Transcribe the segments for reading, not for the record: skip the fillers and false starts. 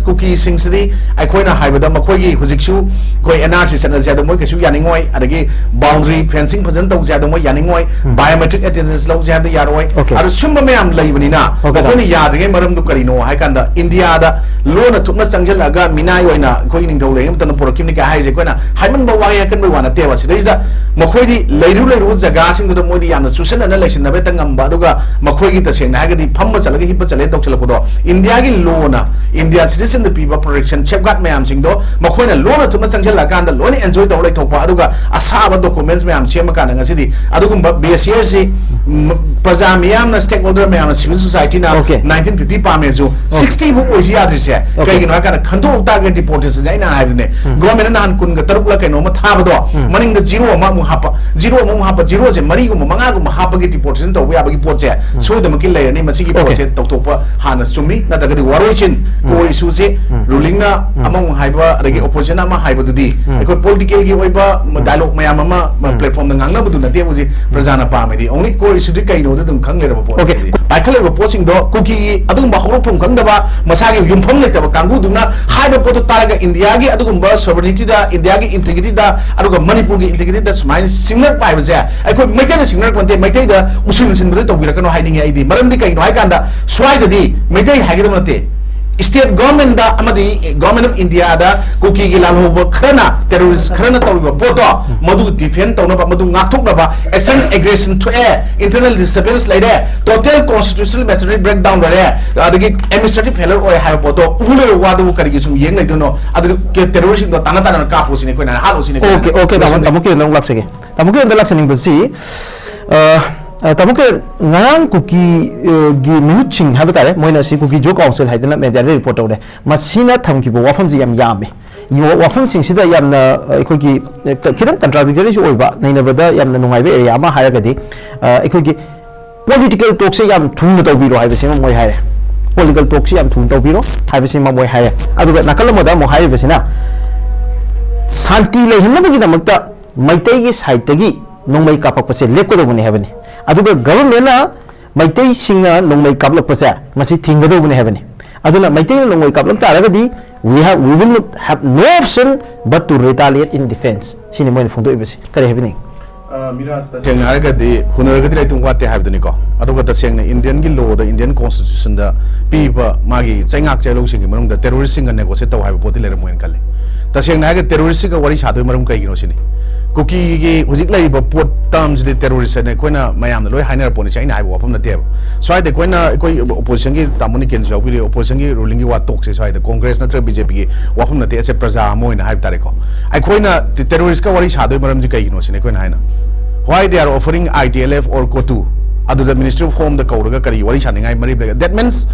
cookie singsi aikoina haibada makoi hujiksu koi NRC channel ja moi kesu yaningoi adagi boundary fencing phazan tau ja moi yaningoi biometric attendance law ja da yaroi adu sumba mayam leibanina makoi yadage maram du karino haikanda India da lona thukna changjalaga minai oina koi ningthau leim tan porakimni ka haije koina haiman ba waya kan bai wana tewa sidai makoi di leiru jaga sing du moi di yamna susan na election na betang amba aduga makoi gi taseng na hagadi phamma chalaga hippa chale tok chalako India gi lona India citizen the people protection safeguard mayam sing do makoi na lona thukna changjalaga kanda loni enjoy tawlai thokpa aduga asaba documents mayam sema kana ngasidi adugumba BSR si praja mayam na stakeholder mayam civil society na 1950 pameju 60 bu oji adrise kaigino kana khandu target deportation jaina haibne government na han kun ga tarukla kaino ma thabado maning da zero ma mu hapa zero je mari gu manga gu hapa gi deportation to ya bagi pot je so da makil layer ni masigi pot je toktopa hana sumi na daga di warochin ko issue se ruling na among haiba adagi opposition ama haiba dudi ko political gi oiba dialogue mayam ama platform da ngangna budu na te buji prajana pa me di only ko issue di kaino da dum khang le ba pot bai khale ba posing do cookie adum ba horopum khang da ba masagi yumpham le ta ba kangu duna haiba pot taraga India gi adugum ba sovereignty da India gi integrity da aduga Manipur gi integrity da smile singer pai ba je ai ko maitai da singer konte maitai da usin bure to bira kano haiding ai di maram di kaino hai kanda swai da di maitai haigida mate state government da amadi government of India da cookie gi lalo ba khana terrorist khana tawba poto madu defend tawna ba madu ngakthok na ba action aggression to air internal disturbance like that total constitutional machinery breakdown rare adagi administrative failure oi ha poto ule wadu kari gi sum yeng lai dono adu terrorist do tana ka posine ko na halo sine okay tamuke nang laksege tamuke nang laksening basi tamuke ngang cookie gi nuching habitare moina si cookie jo council haidana media report ore masina thamki bo wafam ji yam yame yo wafam sing sida yamna ekhoi kidan contradictory ju oiba naina bada yamna nungai be area ma hayagadi ekhoi political talk se yam thun to biro haibe sima moi haire political talk se yam thun to biro haibe sima moi haire aduga nakal moda mo haibe sina santi le hinna bagi damakta maitai gi side tagi nongmai kapak pase lekko do bune habani aduga government na maitai singa nongmai kaplak pase masi thinga do bune habani aduna maitai nongmai kaplak taragadi we will not have no option but to retaliate in defense sini moi phongdo ibasi kare habani miras ta seng haragadi hunaragadi lai tungwa te habdani ko aduga ta seng na Indian gi law da Indian constitution da piba magi chaingak chailo singi manung da terrorist singa negotiate taw haiba poti lere moin kalle ta seng na ga terrorist ga wari sadoi marum kai gino sini cookie gi hujik lai ba pot terms de terrorist ne koina mayam na loi hainer poni chaina haiba wafam na te swai de koina koi opposition gi tamuni ken jaw bi opposition gi ruling gi wa tok se swai de congress na tra BJP gi wafam na te se praja moina haib tare ko ai koina terrorist ka wari sadoi maram ji kai gino sini koina haina why they are offering ITLF or COTU adu the Ministry of Home the kauraga kari wari saningai mari that means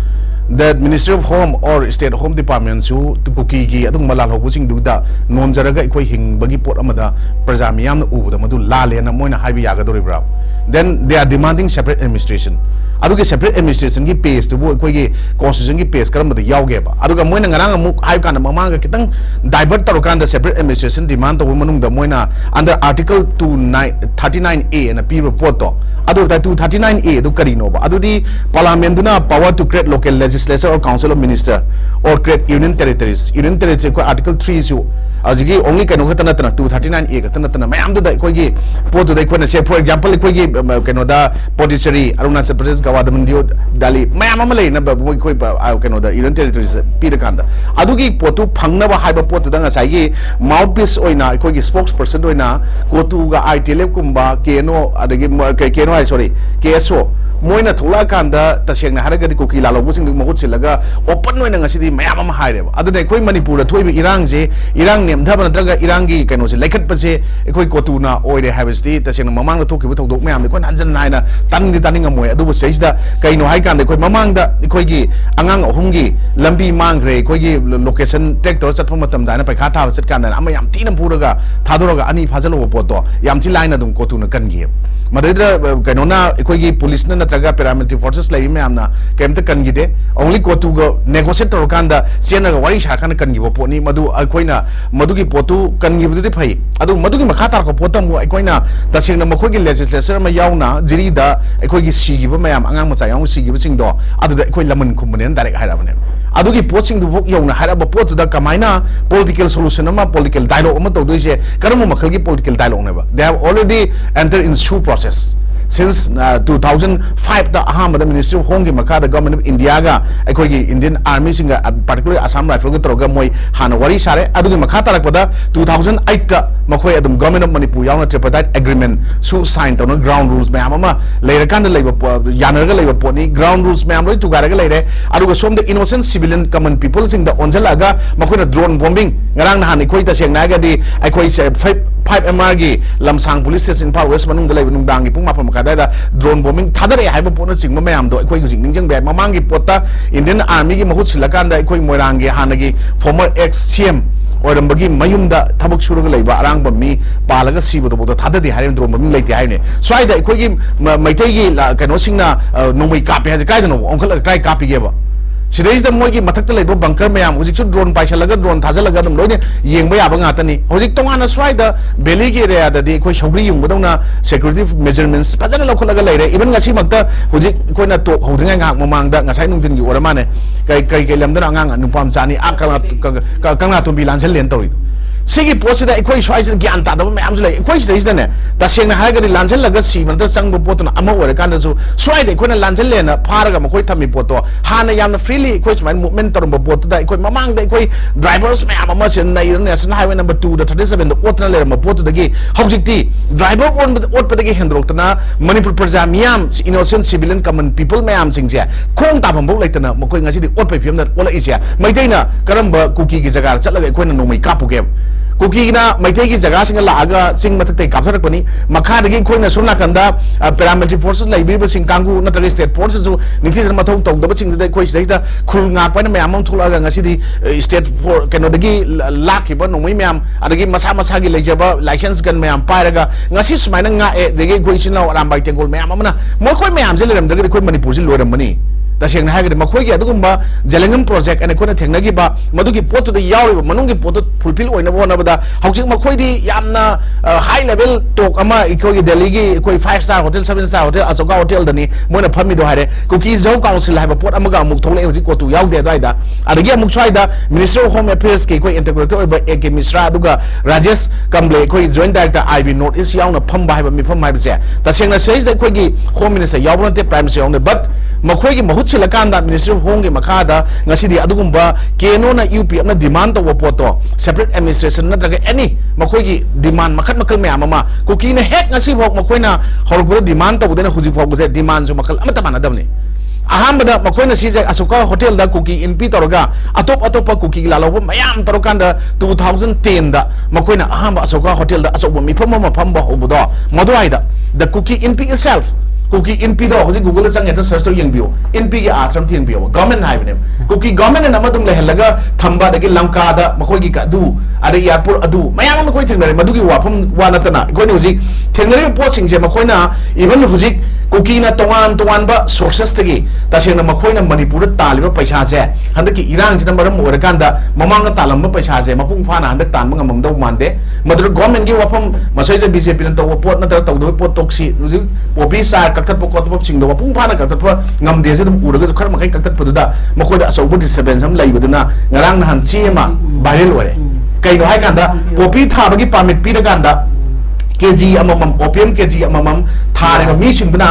the Ministry of Home or State Home Department su cookie gi adung malal hobusing duda non jaraga ikoi hing bagi pot amada praja miyam na ubuda madu lale na moina haibi yaga dori bra then they are demanding separate administration aduga separate administration gi page to bo ikoi gi constitution gi page karam da yauge ba aduga moina ngarang amuk haib kan mamanga kitang divert tarukan the separate administration demand to manung da moina under article 239A na pi report to adu ta 239A du kari no ba adu di parliament duna power to create local legislature or council of minister or create union territories ko article 3 su ajigi only kano katana tana 239A katana tana mayam da koi gi potu dai kona say for example koi gi kano da Pondicherry Arunachal Pradesh Gawadamandio Dali mayam ama lei na ba koi kano da union territories pi da kanda adugi potu phangna ba haiba potu da ngasai gi mouthpiece oina koi gi spokesperson oina kotu ga ITLF kumba keno adagi keno ai sorry KSO moina thola kanda taseng na haragadi cookie lalo busing du mahut silaga open oina ngasidi mayam ama haire ba adai koi Manipur da thoi bi irang je irang nem dhaba natraga irang gi kaino se laikhat pa se ekoi kotu na oire habesti taseng na mamang da thoki bu thodok mayam ko nanjan naina taning amoi adu bu seisda kaino hai kan de koi mamang da ekoi gi angang ahum gi lambi mangre koi gi location tractor chatpha matam da na pai kha tha chat kan da ama yam tinam puraga thadoroga ani phajalo poto yam ti line dum kotu na kan gi madedra kaino na ekoi gi police na natraga paramilitary forces lai mayam na kemta kan gi de only kotu go negotiate tor kan da siena ga wari sha kan gi bo poni madu akoina madugi potu kan gi budu phai adu madugi makhatar ko potam mo akoina tasingna makoi gi legislature ma yauna jiri da akoi gi sigi ba mayam angang macha yaung sigi ba sing do adu da akoi laman khumne direct haira bane अदुगी पोचिंग दुबुक यौना हारब पोतुदा कमाइना political solution ama political dialogue ama to doise karamu makhalgi political dialogue neba they have already entered in two process since 2005 the aham ministry of home gi makha the government of india ga akoi gi indian army singa particularly assam rifle ga troga moi hana wari sare adugi makha tarakpada 2008 ta makhoi adum government of manipur yauna tripartite agreement su sign tawna ground rules mayam ama leira kan leiba yanarga leiba poni ground rules mayam loi tugaraga leire aduga som the innocent civilian common people sing the onjalaga makhoi na drone bombing ngarang na han ikoi ta seng na ga di akoi 5 mr gi lamsang police station par west manung da leiba nung dang gi pung mapam ka da drone bombing thadare hai ba pona sing mayam do akoi gi ningjang be mamang gi pota indian army gi mahut silakan da akoi moirang gi hanagi former ex cm ओरंबगी मयुमदा थबक सुरग लेबा अरांग बमी पालगा सिबदो बोतो थाददि हारेन द्रोम बमी लेते हाइने स्वाइदा इखोगी मैथैगी कनो सिंगना नोमै कापे हाजे काइदनो ओंखल काइ कापिगेबा सिदैस the मोगी मथक्ता लेबो bunker मयाम हुजिक drone पाइसलगा drone थाजलगा दम लोइने येंबा याबा ngaतनी हुजिक तोंगाना स्वाइदा बेली गे area ददि इखोइ सौग्री युंगबदौना security measurements फजन लौखलगा लेरे इवन ngasi makta हुजिक इखोइना तो हौदंगा ngak mamangda ngasai nungdin gi oramane kai lamdana angang nupam chani akala kangna tumbi lansel len tori सिगी पोसिदा इखोइ स्वाइस ज्ञान तादब मैम जुलै इखोइ सिदैसदने तसेंगना हागदि लांजल लगा सिमनदा चंगबो पोतना अमा ओरे कानदसु स्वाइदे इखोइना लांजल लेना फारगा मखोइ थमी पोतो हाना यामना फ्रीली इखोइ समाइन मूवमेंट तरम पोतदा इखोइ ममांगदा इखोइ ड्राइवर्स मैम अमा चेन्नई नेशनल हाईवे नंबर 2 दा 37 दा ओतना लेरम पोतदगी हौजिकति ड्राइवर ओटपदगी हेंद्रोक्तना मणिपुर प्रजा मियाम इनोसेंट सिविलियन कॉमन पीपल मैम सिंगजे खोंग ताफमबो लेतना मखोइ ngasi di ओटपै फियमना ओला इसे मैथैना करम्बा कुकी की जगह चलगा इखोइना नोमै कापुगे कुकी ना मैथै की जगह सिंग लागा सिंग मथक्तै कापथरकपनि मखादगी खोइना सोना कंदा पैरामिलिटरी फोर्सेस लाइब्रेरी सिंग कांगु नत्रगे स्टेट फोर्सेस जो निथिजन मथौ तौदब सिंग दे खोइ सिदैदा खुल ngakpaina मैम थुलागा ngasi स्टेट फोर केनोदगी लाखिबा नोमै मैम अदगी मसा मसा की लेजबा लाइसेंस गन मैम पाइरगा ngasi सुमाइना ngae देगे खोइ सिनाव रामबाई तेंगोल मैम अमना मोखोइ मैम जे लेरमदगी खोइ मणिपुर जे लोरमनी तसेंगना हागदि मखोइगी अदुगुम्बा जेलेंगम प्रोजेक्ट अने कोना थेंगनागिबा मदुगी पोतुदा यावरिबा मनुंगी पोतु फुलफिल ओइना बोनबदा हौजिक मखोइदी यामना हाई लेवल टॉक अमा इखोइगी दिल्लीगी इखोइ 5 star hotel 7 star hotel Ashoka hotel दनी मोना फमिदो हारे कुकी जौ काउंसिल हाइबा पोत अमगा अमुक थोले हौजिक कोतु यावदे दाइदा अदगी अमुक स्वाइदा मिनिस्टर ऑफ होम अफेयर्स के इखोइ इंटीग्रेटर ओइबा एके मिश्रा अदुगा राजेश कमले इखोइ joint director IB north east यावना फमबा हाइबा मिफम हाइबसे तसेंगना सेइस इखोइगी होम मिनिस्टर यावनते प्राइम मिनिस्टर यावने बट मखोइगी महूत सिलकांदा मिनिस्टर ऑफ होम के मखादा ngasi अदुगुम्बा केनो ना यूपी अपना डिमांड तो पोतो सेपरेट एडमिनिस्ट्रेशन नत्रगा एनी मखोइगी डिमांड मखत मखल मैम अमा कुकी ने हेक ngasi भोक मखोइना हरबो डिमांड तो बुदेना हुजि भोक बजे डिमांड जो मखल अमता मानदबने अहमदा मखोइना सिजे अशोका होटल दा कुकी इनपी तोरगा अतोप कुकी लालोबो मयाम तोरकांदा 2010 दा मखोइना अहम अशोका होटल दा अचोबो मिफम मफम बो होबदो मदुआइदा द कुकी इनपी itself कुकी इनपी दो हजी गूगल चंगे तो सर्च तो यंगबियो इनपी के आश्रम थी यंगबियो गवर्नमेंट हाइबने कुकी गवर्नमेंट ने नमदुम लेहलगा थंबा दगे लंका दा मखोइगी कादू अरे एयरपोर्ट अदू मयाम मखोइ थेंगरे मदुगी वाफम वानतना कोइने हजी थेंगरे पोचिंग जे मखोइना इवन हजी कुकी ना तोवान बा सोर्सेस तगी तसेना मखोइना मणिपुर तालिबा पैसा जे हंदकी इरांग जिना मरम ओरकांदा ममांग तालम पैसा जे मपुंग फाना हंदक तान मंगमदौ मानदे मदुर गवर्नमेंट की वाफम मसोइजे बीजेपी न तो पोट न तौदो पोट टॉक्सी हजी पोपी सा कक्तप कोतप सिंगदो वापुंग फाना कक्तप ngam जे दम उरगा जो खर मखै कक्तप पदुदा मखोइदा असौबो डिस्टर्बेंस हम लैबदुना ngarang nahan chema viral ore kaino hai kanda popi thabagi permit piraganda KG अममम ओपीएम केजी अममम थारे मी सिंगना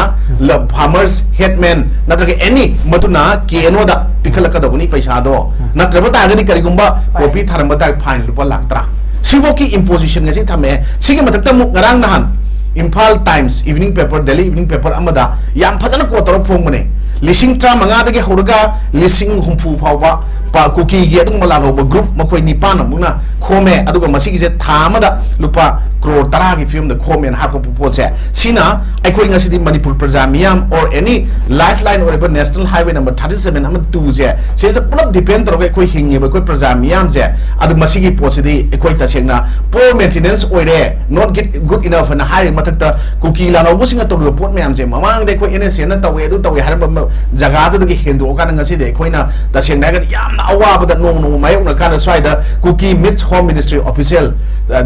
फार्मर्स हेडमैन नत्रगे एनी मतुना केनोदा पिखलकदबुनी पैसा दो नत्रब तागदि करिगुंबा पोपी थारमबता फाइन लुपा लाखत्रा सिबो की इंपोजिशन ngasi थमे सिगे मतकता मु ngarang nahan Imphal Times evening paper Delhi evening paper अमदा याम फजन को तरो फोंगने लिसिंग ट्रा मंगा दगे होरगा लिसिंग हुमफु फावबा पा कुकी गे अदुम लालोब ग्रुप मखोइ निपान मुना खोमे अदुगा मसिगी जे थामदा लुपा करोड़ 10 की फिल्म द खोमेन हाको पोसे सिना अखोइ ngasi मणिपुर प्रजा मियाम और एनी लाइफलाइन और नेशनल हाईवे नंबर 37 हम 2 जे से पुलप डिपेंड तरोगे कोइ हिंगेबा कोइ प्रजा मियाम जे अदु मसिगी पोसिदी अखोइ तसेंगना पोर मेंटेनेंस ओइरे नॉट गुड इनफ ना हाई मथकता कुकी लानोबु सिंगा तोरु पोट मैम जे ममांग दे कोइ एनएसए ना तवे अदु तवे हरम जगह दगे हेंदो कान ngasi दे अखोइना तसेंगना गा याम अवाबदा नोंग मायोक ना कान स्वाइदा Kuki meets home ministry official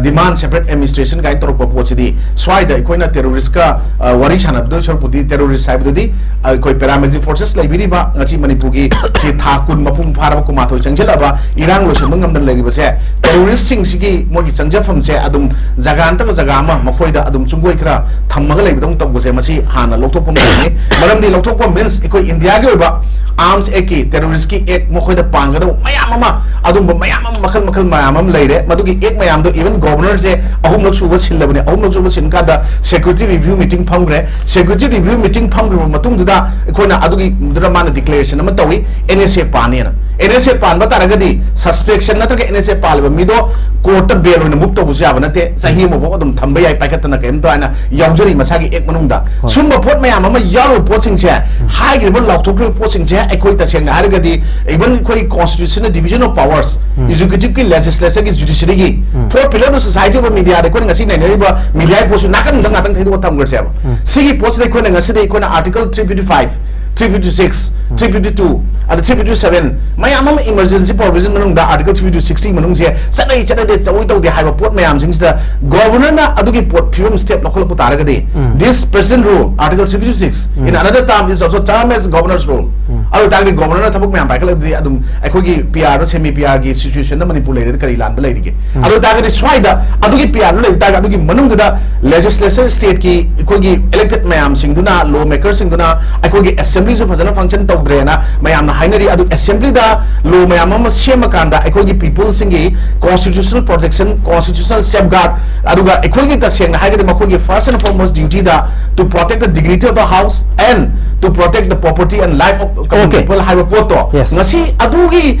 demand separate administration kai torok pa pochidi swai da ikoi na terrorist ka wari sanab do chorpudi terrorist saib dodi ikoi paramilitary forces laibiri ba ngachi manipur gi chi thakun mapum phara ko mathoi changjela ba irang lo semang ngam dan lagi ba se terrorist sing sigi mogi changjafam se adum jaga anta jaga ma makhoi da adum chungoi khra thammaga laibidong tok se masi hana lokthok pam ni maram di lokthok pam means ikoi india gi ba arms eki terrorist ki ek makhoi da panga do mayam ma adum mayam makhal makhal mayam leire madugi ek mayam do even governor se ahum lok suba silabane ahum lok suba sin ka da security review meeting phangre security review meeting phangre matung duda koina adugi dura mana declaration ama tawi nsa pani na nsa pan ba taragadi suspicion na taga nsa palba mido court bail na mukta buja bana te sahi mo bo adum thamba yai pakatana kem to ana yaujari masagi ek manungda sumba pot mayam ama yaro poching che high grade lok thok poching che ekoi ta seng haragadi even koi constitutional division of powers executive ki legislature ki judiciary ki four pillar of society of media de koi ngasi nei ba media posu nakan dang atang thai do tham gar se ba sigi post de koi ngasi de koi na article 355 356 352 at 357 mayam am emergency provision manung da article 360 manung se sadai chade de chawai tau de haiba pot mayam sing da governor na adugi pot film step lokol pu taragadi this president rule article 356 in another term is also term as governor's rule adu tagdi governor na thabuk mayam paikal di adum ekoi gi pr ro semi pr gi situation da manipur leire kari lan ba leire ge adu tagdi swai da adugi pr lo leire tag adugi manung da legislature state ki ekoi gi elected mayam sing duna law makers sing duna ekoi gi assembly jo fazana function tawdre na mayam na hainari adu assembly da law mayam ma sema kanda ekoi gi people singi constitutional protection constitutional safeguard aduga ekoi gi ta seng na haigadi makoi gi first and foremost duty da to protect the dignity of the house and to protect the property and life of common people have a poto ngasi adugi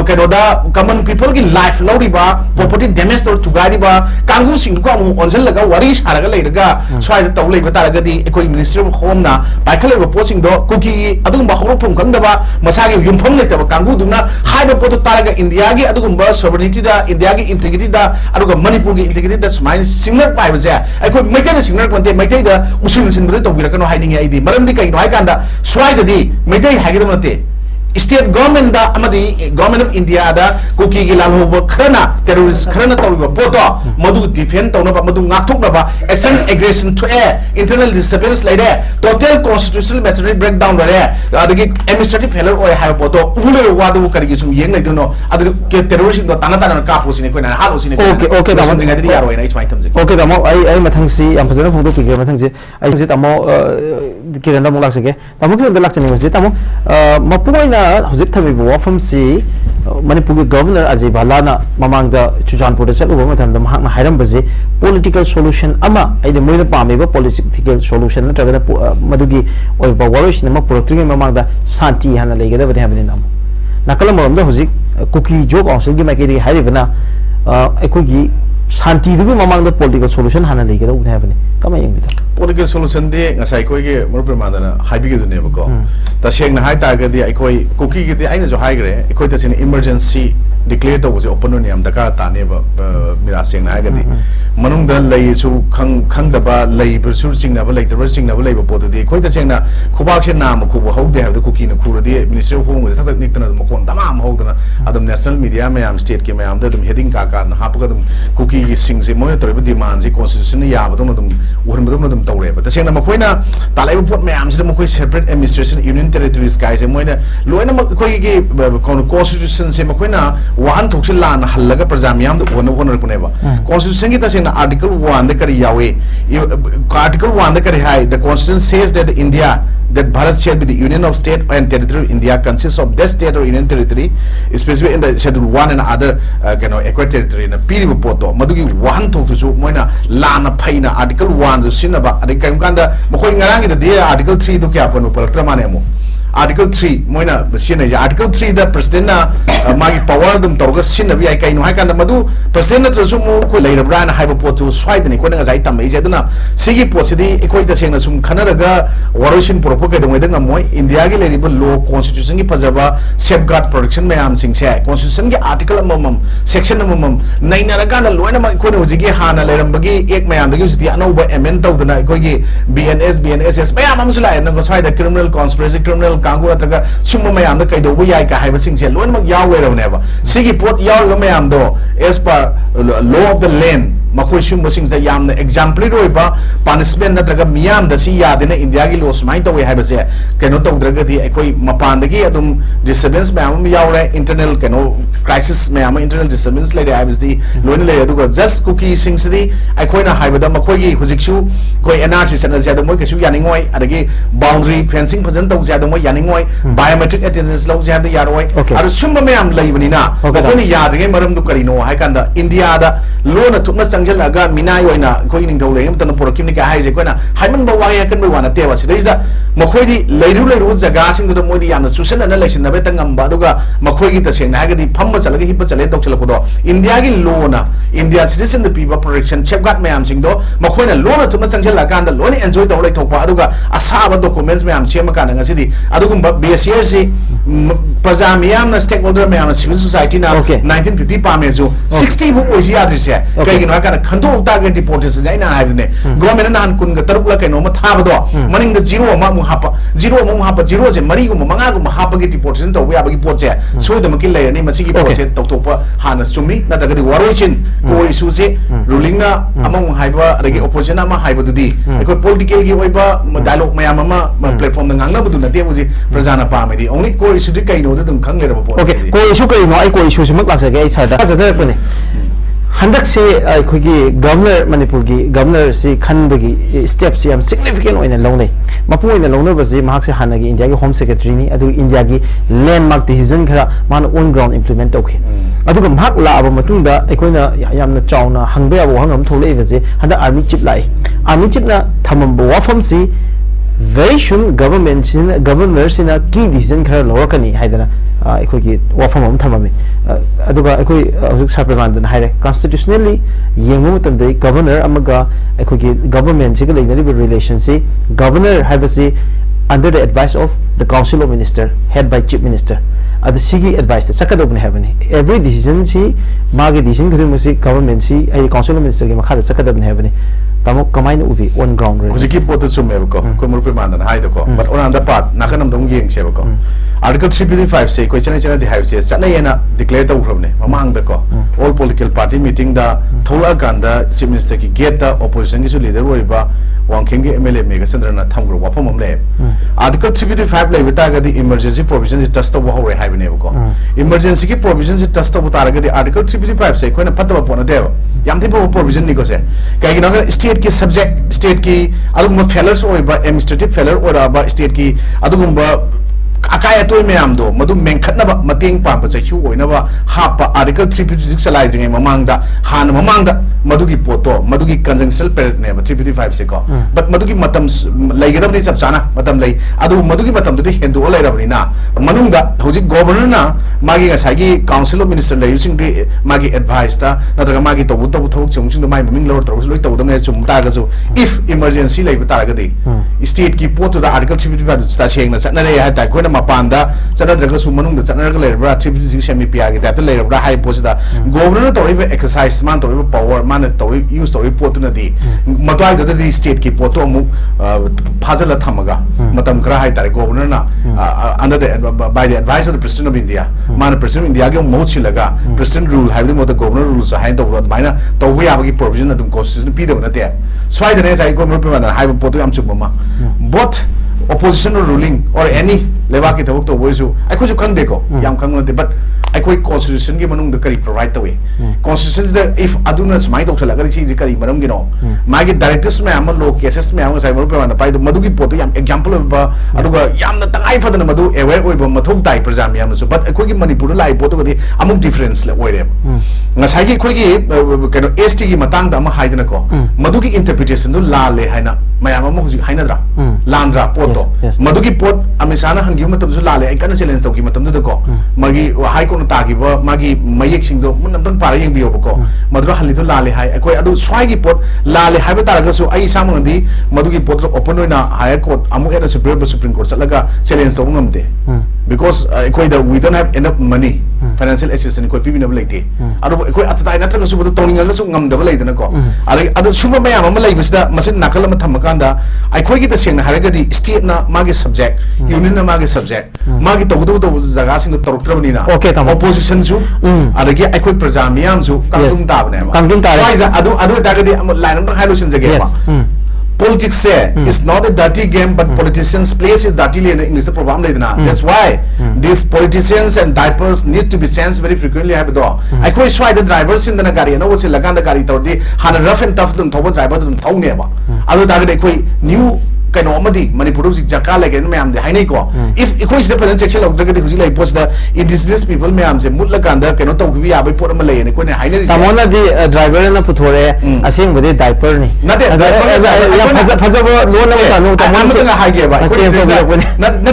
kano da common people gi life lori ba property damage to tugari ba kangu sing ko amu onjal laga wari saraga leiraga swai da tawlei ba taragadi ekoi ministry of home na paikale ba posting do kuki adugum ba horofum kangda ba masagi yumpham leita ba kangu duna haiba poto taraga india gi adugum ba sovereignty da india gi integrity da aduga manipur gi integrity da smile singer pai ba ja ekoi maitai da singer konte maitai da usul sin bure to bira kano hiding ai di maram di kai no hai kanda swai da di maitai hagi da mate state government da amadi government of india da kuki gi lal hobo khana terrorist khana tawba poto madu defend tawna ba madu ngakthok na ba action aggression to air internal disturbance like that total constitutional machinery breakdown bare adagi administrative failure oi ha poto ule wadu kari gi sum yeng lai dono adu ke terrorist do tana tana ka posine ko na halo sine okay da something adi yaro ina it's my terms okay da mo ai mathang si am phajana phung do pi ge mathang si ai si tamo kiran da mo lak se ge tamo kiran da lak chani si tamo mapoi na hojik thabi bo wafam si manipur gi governor ajay bhala na mamang da chujanpur da chalu ba matham da mahak na hairam baje political solution ama ai de moina pami ba political solution na traga da madugi oi ba warosh na ma protring mamang da santi hana legada ba habini nam nakala moram da hojik kuki jog council gi ma ke ri hairi bana ekoi gi santi du mamang da political solution hana legada ba habini kama yeng bita political solution de ngasai koi ge mor pramandana haibi ge ne ba ko ta seng na hai ta ga di ekoi kuki ge di aina jo hai gre ekoi ta sen emergency declare to was open on yam daka ta ne ba mira seng na ga di manung da lai su khang da ba lai per sur ching na ba lai ter ching na ba lai ba po di ekoi ta seng na khubak se nam khu ba hau de ha da kuki na khu di ministry of home ta tak nik ta na ma kon da ma hau da adam national media ma yam state ke ma yam da dum heading ka na ha pa ga dum kuki gi sing se mo tor ba demand se constitution ya ba dum dum urun ba dum tawre ba ta seng na ma khoi na ta lai ba pot ma yam se ma khoi separate administration union territories kai se mo na loina ma khoi gi constitution se ma khoi na wan thok se lan halaga prajam yam da wona wona ko ne ba constitution gi ta seng na article 1 da kari yawe article 1 da kari hai the constitution says that India that Bharat shall be the union of state and territory of India consists of that state or union territory specified in the schedule 1 and other equator territory na piri poto madugi 1 thok tu moina lana phaina article 1 jo sinaba ade kaim kanda mokoi ngarang da de article 3 do kya panu paltra mane mo article 3 moina sina article 3 da president na magi power dum torga sina bi ai kai no hai kanda madu president na trosu mo ko leirabra na haiba potu swai dani ko na zai tam ai jaduna sigi posidi ekoi da sengna sum khanaraga waroshin propo ke dongai danga moi india gi leiriba law constitution gi pajaba safeguard protection mayam sing se constitution gi article amam section amam naina raga na loina ma ko ne hojigi hana leirambagi ek mayam dagi usdi anauba amend tawdana ekoi gi bnss mayam amsula na go swai da criminal conspiracy criminal kangu atraga summa mayam da kai do bu yai ka haiba sing se loina ma yaw leirabne ba sigi pot yaw ga mayam do as per law of the land makhoi sum basing da yamna exemplary roiba punishment natraga miyam da si yadena India gi law sumai tawi haibase keno tawdraga di ekoi mapan dagi adum disturbance mayam yaure internal keno crisis mayam internal disturbance lai haibase di loina lai aduga just cookie sing sidi ekoi na haibada makhoi gi hujiksu koi NRC chana ja da moi kesu yaningoi adagi boundary fencing phajan taw ja da moi yaningoi biometric attendance law ja da yaroi aru sumba mayam lai banina koi yadage maram du karino haikanda India da law na thukna changjalaga minai oina koi ning thau lai mtana porokimni ka haije koina haiman ba wai kan bai wana tewa sidaisa makhoi di leiru jaga sing da moi di yamna susan na election na betang amba aduga makhoi gi taseng na gadi phamma chalaga hibba chale tok chalako do India gi law na India citizen the people protection safeguard mayam sing do makhoi na law na thukna changjalaga kan da law ni enjoy taw lai thokpa aduga asaba documents mayam sema kan nga sidi adugumba BSR si praja mayam na stakeholder mayam civil society na 1950 pamezu 60 bu oji adrise kai gi na kan khanto target deportation jaina haibne government na han kun ga taruk la kai no ma thabado maning da zero ma mu hapa zero je mari gu manga gu hapa gi deportation to ya bagi pot je so da makil lai ni masigi pot se tok tok pa hana sumi na da ga di warochin ko issue se ruling na among haiba adagi opposition ama haiba du di ko political gi oiba dialogue mayam ama platform da ngangna bu du na te bu ji prajana pa me di only ko issue di kai no da dum khang le ra pot okay ko issue kai no ai ko issue simak lak sa ge ai sa da ko ne handak se akhoi governor Manipur gi governor si khan bagi steps yam significant oina longnei mapu oina longna basi mahak se hanagi India gi home secretary ni adu India gi landmark decision khara man on ground implement tokhe adu ga mahak la aba matung da akhoi yamna chauna hangbe abo hangam tholei basi handa army chief na thamam bo wafam si very soon governor sina key decision khara lawakani haidana akhoi gi wafam am thamami aduga akhoi sarpreman haire constitutionally yengu matamdai governor amaga akhoi gi government siga leinari relation si governor haibasi under the advice of the council of minister head by chief minister adu sigi advice ta sakadobne habani every decision si magi decision khudum si government si ai council of minister gi makha sakadobne habani tamo kamain ubi on ground re hujiki pot chum ko ko murpe mandan hai ko but on the part nakanam dong yeng se ko article 355 se ko chana di hai se chana yena declare ta urobne mamang da ko all political party meeting da thola ganda chief minister ki get the opposition ki leader oriba wangkheng gi MLA mega sandrana thamgro wafam amle article 355 le bita ga di emergency provision is test of hore hai bane ko emergency ki provision is test of tar ga di article 355 se ko na patwa pona deba yam thi provision ni ko se kai gi na state ki subject state ki adugumba failures oiba administrative failure oraba state ki adugumba akaya toy mayam do madu menkhatnaba mateng pampa chachu oinaba hapa article 356 salai dringai mamangda han mamangda madugi poto madugi conjunctional period ne 355 se ko but madugi matam laigedam ni chapchana matam lai adu madugi matam du hendu olai rabni na manungda hojik governor na magi ngasagi council of minister lai sing de magi advice ta natraga magi tobu thok chung mai ming lor tro loi tawdam ne chum ta ga so if emergency lai bata ga de state ki poto da article 355 sta cheng na satna re ha ta ko mapanda chana draga su manung da chana ga lerbra 356 semi pia gi ta lerbra high post da governor to rive exercise man to rive power man to use to report na di matwai da di state ki poto mu phajala thamaga matam kra hai tare governor na under the by the advice of the president of India man president of India ge mo chilaga president rule have the governor rules hai to maina to we have provision adum constitution pi de na te swai da ne sai governor pe man hai poto am chukma but opposition ruling or any leva ki thawuk to boisu ai ko ju khang de ko yam khang na de but ai koi constitution gi manung da kari provide the way constitution da if aduna smai to chala kari chi ji kari maram gi no ma gi directors me am law cases me am sai mo pe man pai do madu gi poto yam example ba aduga yam na tangai fa da madu aware oi ba mathok dai prajam yam so but ai koi gi manipur lai poto ga di amuk difference le oi re ngasai gi koi gi kano ST gi matang da ma haidana ko madu gi interpretation do la le haina mayam am huji haina dra landra poto madu gi pot amisana hangi matam su la le ai kana challenge to gi matam do ko magi high court ta gi ba magi mayek sing do mun nam para yeng biyo ko madu hali do la le hai koi adu swai gi pot la le hai ba tar ga su ai samang di madu gi pot open oina high court amu era supreme court chalaga challenge to ngam de because koi da we don't have enough money financial assistance ko pibina leite ado ko atai natra su bodo toninga ga su ngamdaba leidana ko ado suma mayam ama leibisda masin nakal ama thamakanda ai khoi gi da seng haragadi state na magi subject union na magi subject magi tawdo to jaga sing toruktrabani na opposition su adagi ai khoi praja miyam su kangdum tabne ma kangdum tare ado dagadi line number hailo sin jage ba politics is not a dirty game, but politicians' place is dirty in English program. That's why these politicians and diapers need to be changed very frequently. I quite try the drivers in the Nagari, no what's in Laganda Gari, they had a rough and tough driver to town never. Other than new Kanomadi, Manipur, Jaka, like Ma'am, the Haineko. If equals the present section of the Hujila post the indigenous people, Ma'am, the Mutlakanda cannot talk we are before Malay and Kone Haineri. Someone the driver in a putore, I think with a diaper. Not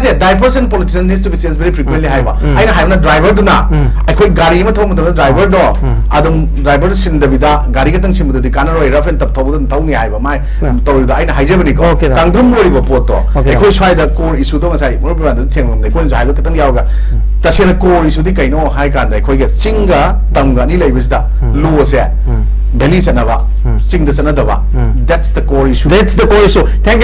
a diapers and politicians needs to be changed very frequently. I have a driver to now. I quit Garima Tom, the driver door. Adam drivers in the Vida, Garigatan Shim, the Canaro, rough and tough and Tony, I have my told the Hijabanico. Poto. I could try the core issue to say, more than 10 they couldn't look at the yoga. Tashina core issue, I know high can they could get Singa, Tanga, Nila Vista, Luosia, Belis and Ava, Sing the Sanadava. That's the core issue. That's the core issue. Thank you.